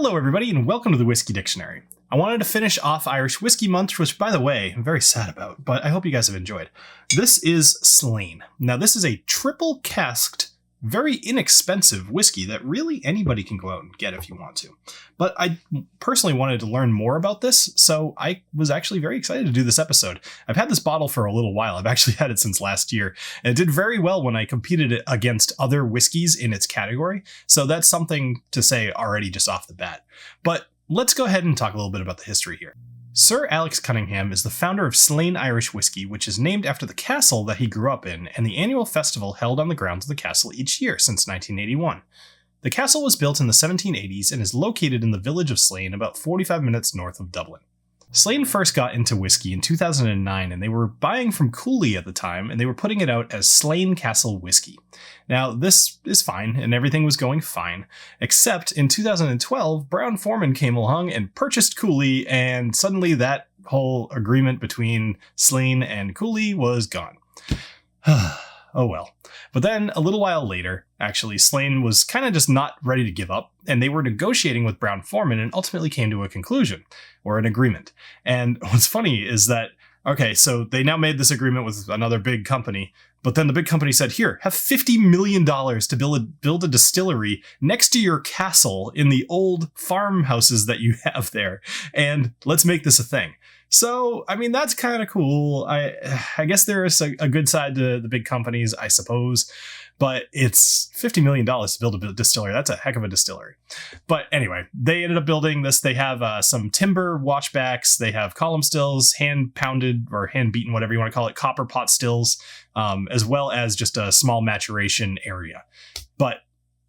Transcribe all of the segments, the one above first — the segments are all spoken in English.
Hello everybody and welcome to the Whiskey Dictionary. I wanted to finish off Irish Whiskey Month, which by the way, I'm very sad about, but I hope you guys have enjoyed. This is Slane. Now this is a triple casked, very inexpensive whiskey that really anybody can go out and get if you want to. But I personally wanted to learn more about this, so I was actually very excited to do this episode. I've had this bottle for a little while. I've actually had it since last year, and it did very well when I competed it against other whiskeys in its category, so that's something to say already just off the bat. But let's go ahead and talk a little bit about the history here. Sir Alex Cunningham is the founder of Slane Irish Whiskey, which is named after the castle that he grew up in and the annual festival held on the grounds of the castle each year since 1981. The castle was built in the 1780s and is located in the village of Slane, about 45 minutes north of Dublin. Slane first got into whiskey in 2009, and they were buying from Cooley at the time, and they were putting it out as Slane Castle Whiskey. Now, this is fine, and everything was going fine, except in 2012, Brown-Forman came along and purchased Cooley, and suddenly that whole agreement between Slane and Cooley was gone. Oh well. But then, a little while later, actually, Slane was kind of just not ready to give up, and they were negotiating with Brown-Forman and ultimately came to a conclusion, or an agreement. And what's funny is that, okay, so they now made this agreement with another big company, but then the big company said, here, have $50 million to build a distillery next to your castle in the old farmhouses that you have there, and let's make this a thing. So, I mean, that's kind of cool. I guess there is a good side to the big companies, I suppose, but it's $50 million to build a distillery. That's a heck of a distillery. But anyway, they ended up building this. They have some timber watchbacks. They have column stills, hand pounded or hand beaten, whatever you want to call it, copper pot stills, as well as just a small maturation area. But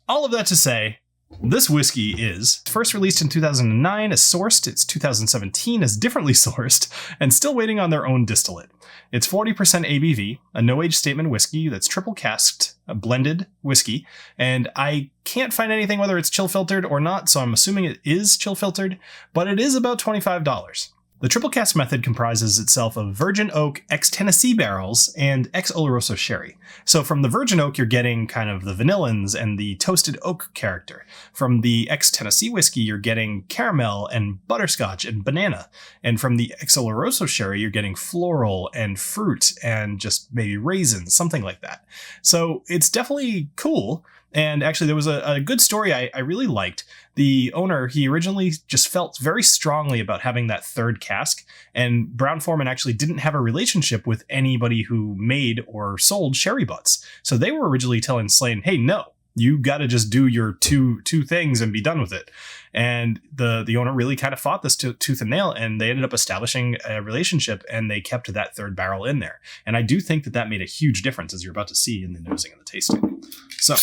all of that to say, this whiskey is first released in 2009 as sourced, it's 2017 as differently sourced, and still waiting on their own distillate. It's 40% ABV, a no-age statement whiskey that's triple casked, a blended whiskey, and I can't find anything whether it's chill filtered or not, so I'm assuming it is chill filtered, but it is about $25. The triple cask method comprises itself of virgin oak ex-Tennessee barrels and ex-Oloroso sherry. So from the virgin oak, you're getting kind of the vanillins and the toasted oak character. From the ex-Tennessee whiskey, you're getting caramel and butterscotch and banana. And from the ex-Oloroso sherry, you're getting floral and fruit and just maybe raisins, something like that. So it's definitely cool. And actually, there was a good story I really liked. The owner, he originally just felt very strongly about having that third cask, and Brown-Forman actually didn't have a relationship with anybody who made or sold sherry butts. So they were originally telling Slane, hey, no, you got to just do your two things and be done with it. And the owner really kind of fought this tooth and nail, and they ended up establishing a relationship, and they kept that third barrel in there. And I do think that made a huge difference, as you're about to see in the nosing and the tasting. So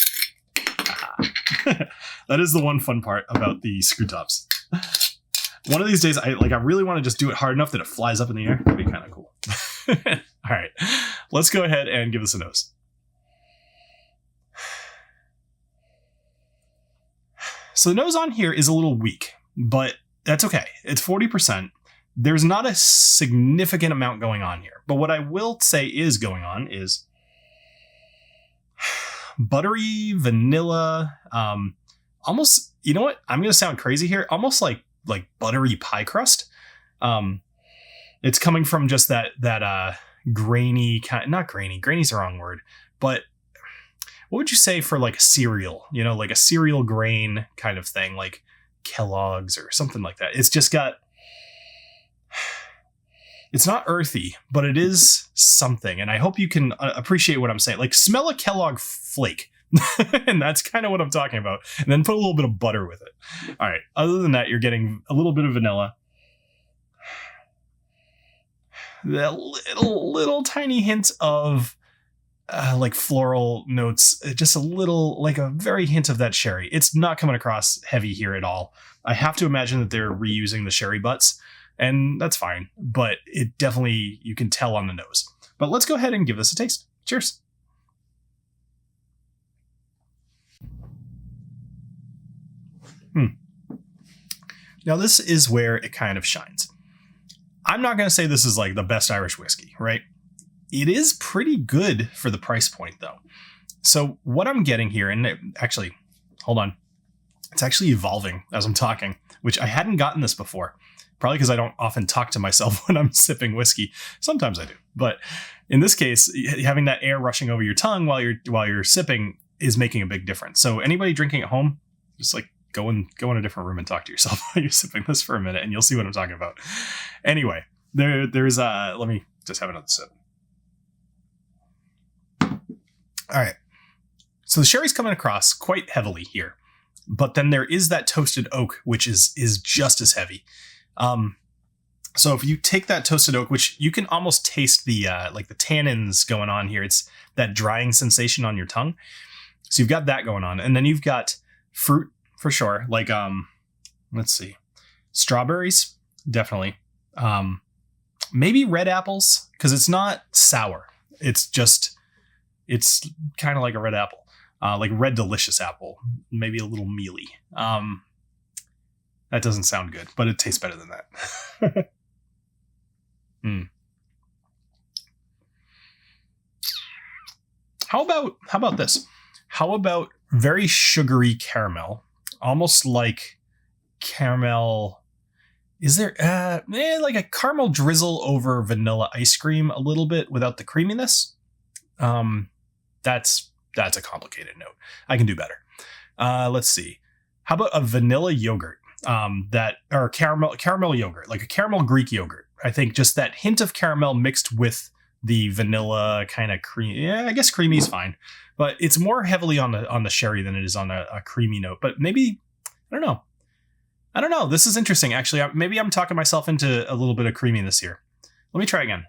that is the one fun part about the screw tops. One of these days, I really want to just do it hard enough that it flies up in the air. That'd be kind of cool. All right, let's go ahead and give this a nose. So the nose on here is a little weak, but that's okay. It's 40%. There's not a significant amount going on here, but what I will say is going on is buttery vanilla, almost, you know what? I'm going to sound crazy here. Almost like buttery pie crust. It's coming from just that grainy kind, not grainy. Grainy's the wrong word, but what would you say for like a cereal, like a cereal grain kind of thing, like Kellogg's or something like that. It's just got, it's not earthy, but it is something. And I hope you can appreciate what I'm saying. Like smell a Kellogg flake. And that's kind of what I'm talking about. And then put a little bit of butter with it. All right. Other than that, you're getting a little bit of vanilla. That little tiny hint of like floral notes. Just a little, like a very hint of that sherry. It's not coming across heavy here at all. I have to imagine that they're reusing the sherry butts. And that's fine, but it definitely, you can tell on the nose. But let's go ahead and give this a taste. Cheers. Now this is where it kind of shines. I'm not going to say this is like the best Irish whiskey, right? It is pretty good for the price point though. So what I'm getting here, and actually, hold on. It's actually evolving as I'm talking, which I hadn't gotten this before. Probably because I don't often talk to myself when I'm sipping whiskey. Sometimes I do, but in this case, having that air rushing over your tongue while you're sipping is making a big difference. So anybody drinking at home, just like go in a different room and talk to yourself while you're sipping this for a minute, and you'll see what I'm talking about. Anyway, there's let me just have another sip. All right, so the sherry's coming across quite heavily here, but then there is that toasted oak, which is just as heavy. So if you take that toasted oak, which you can almost taste the like the tannins going on here, it's that drying sensation on your tongue. So you've got that going on, and then you've got fruit for sure. Like let's see, strawberries definitely. Maybe red apples, because it's not sour. It's kind of like a red apple, like red delicious apple, maybe a little mealy. That doesn't sound good, but it tastes better than that. How about this? How about very sugary caramel, almost like caramel? Is there like a caramel drizzle over vanilla ice cream a little bit without the creaminess? That's a complicated note. I can do better. Let's see. How about a vanilla yogurt? Or caramel yogurt, like a caramel Greek yogurt. I think just that hint of caramel mixed with the vanilla kind of cream. Yeah, I guess creamy is fine, but it's more heavily on the sherry than it is on a creamy note. But maybe, I don't know. This is interesting. Actually, maybe I'm talking myself into a little bit of creaminess here. Let me try again.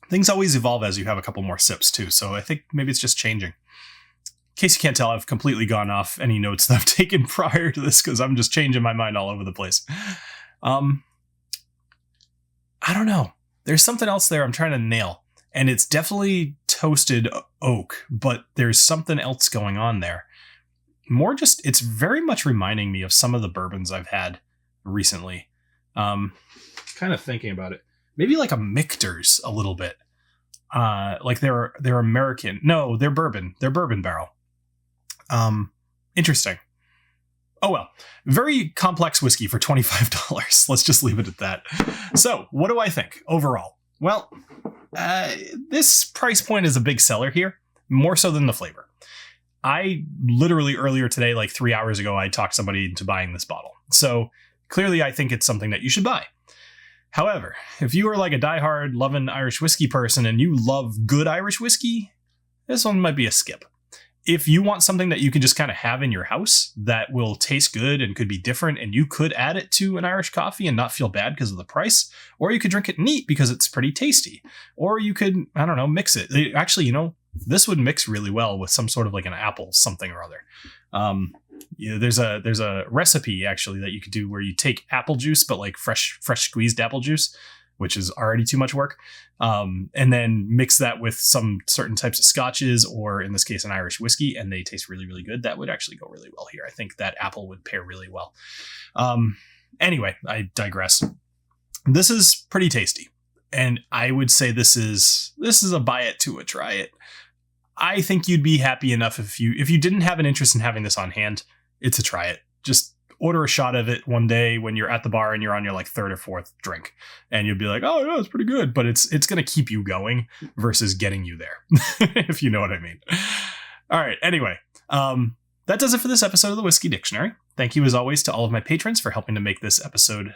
Things always evolve as you have a couple more sips too. So I think maybe it's just changing. In case you can't tell, I've completely gone off any notes that I've taken prior to this because I'm just changing my mind all over the place. I don't know. There's something else there I'm trying to nail, and it's definitely toasted oak, but there's something else going on there. It's very much reminding me of some of the bourbons I've had recently. Kind of thinking about it. Maybe like a Michter's a little bit. Like they're American. No, they're bourbon. They're bourbon barrel. Interesting. Oh well, very complex whiskey for $25. Let's just leave it at that. So what do I think overall? Well, this price point is a big seller here, more so than the flavor. I literally earlier today, like 3 hours ago, I talked somebody into buying this bottle. So clearly I think it's something that you should buy. However, if you are like a diehard loving Irish whiskey person and you love good Irish whiskey, this one might be a skip. If you want something that you can just kind of have in your house that will taste good and could be different, and you could add it to an Irish coffee and not feel bad because of the price, or you could drink it neat because it's pretty tasty, or you could, I don't know, mix it. Actually, this would mix really well with some sort of like an apple something or other. There's a recipe actually that you could do where you take apple juice, but like fresh squeezed apple juice, which is already too much work. And then mix that with some certain types of scotches, or in this case, an Irish whiskey, and they taste really, really good. That would actually go really well here. I think that apple would pair really well. Anyway, I digress. This is pretty tasty, and I would say this is a buy it to a try it. I think you'd be happy enough if you didn't have an interest in having this on hand. It's a try it. Just order a shot of it one day when you're at the bar and you're on your like third or fourth drink, and you'll be like, oh yeah, it's pretty good. But it's going to keep you going versus getting you there, if you know what I mean. All right. Anyway, that does it for this episode of the Whiskey Dictionary. Thank you as always to all of my patrons for helping to make this episode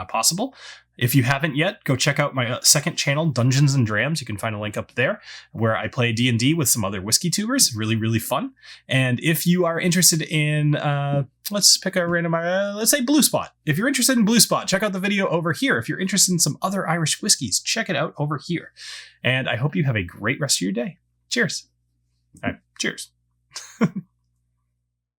possible. If you haven't yet, go check out my second channel, Dungeons and Drams. You can find a link up there where I play D&D with some other whiskey tubers. Really, really fun. And if you are interested in, let's pick a random, let's say Blue Spot. If you're interested in Blue Spot, check out the video over here. If you're interested in some other Irish whiskeys, check it out over here. And I hope you have a great rest of your day. Cheers. All right, cheers.